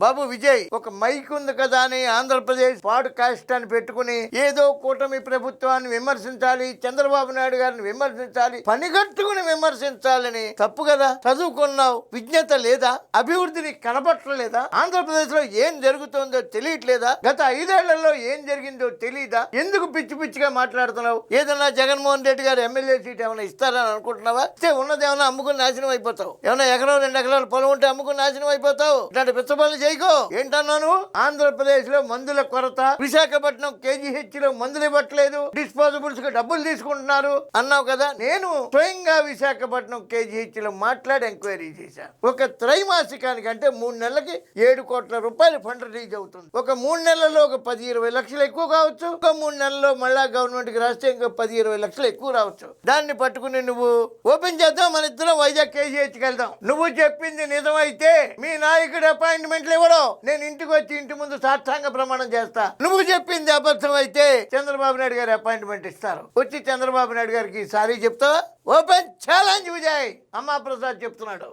బాబు విజయ్ ఒక మైక్ ఉంది కదా అని ఆంధ్రప్రదేశ్ పాడ్కాస్ట్ అని పెట్టుకుని ఏదో కూటమి ప్రభుత్వాన్ని విమర్శించాలి, చంద్రబాబు నాయుడు గారిని విమర్శించాలి, పనిగట్టుకుని విమర్శించాలని తప్పు కదా. చదువుకున్నావు, విజ్ఞత లేదా, అభివృద్ధిని కనబట్టలేదా, ఆంధ్రప్రదేశ్ లో ఏం జరుగుతుందో తెలియట్లేదా, గత 5 ఏళ్లలో ఏం జరిగిందో తెలియదా, ఎందుకు పిచ్చి పిచ్చిగా మాట్లాడుతున్నావు? ఏదన్నా జగన్మోహన్ రెడ్డి గారు ఎమ్మెల్యే సీట్ ఏమైనా ఇస్తారని అనుకుంటున్నావా? ఉన్నది ఏమైనా అమ్ముకుని నాశనం అయిపోతావు. ఏమైనా ఎకరం 2 ఎకరాల పొలం ఉంటే అమ్ముకుని నాశనం అయిపోతావు. ఇట్లాంటి పిచ్చబడులు చేయకో. ఏంటన్నాను? ఆంధ్రప్రదేశ్ లో మందుల కొరత, విశాఖపట్నం KGH లో మందులు ఇవ్వట్లేదు, డిస్పోజబుల్స్ కు డబ్బులు తీసుకుంటున్నారు అన్నావు కదా. నేను స్వయంగా విశాఖపట్నం KGH లో మాట్లాడి ఎంక్వైరీ చేశాను. ఒక త్రైమాసికానికి అంటే 3 నెలలకి 7 కోట్ల రూపాయలు ఫండ్ రిలీజ్ అవుతుంది. ఒక 3 నెలల్లో ఒక 10-20 లక్షలు ఎక్కువ కావచ్చు, ఒక 3 నెలల్లో మళ్ళా గవర్నమెంట్ కి రాస్తే ఇంకో 10-20 లక్షలు ఎక్కువ రావచ్చు. దాన్ని పట్టుకుని నువ్వు ఓపెన్ చేద్దాం, మన ఇద్దరం వైజాగ్ KGHకి వెళ్దాం. నువ్వు చెప్పింది నిజమైతే మీ నాయకుడు అపాయింట్మెంట్లు ఇవ్వడం, నేను ఇంటికి వచ్చి ఇంటి ముందు సాష్టాంగ ప్రమాణం చేస్తా. నువ్వు చెప్పింది అబద్ధం అయితే చంద్రబాబు నాయుడు గారు అపాయింట్మెంట్ ఇస్తారు. వచ్చి చంద్రబాబు నాయుడు గారికి సారీ చెప్తావా? Open challenge Vijay. అమ్మా ప్రసాద్ చెప్తున్నాడు.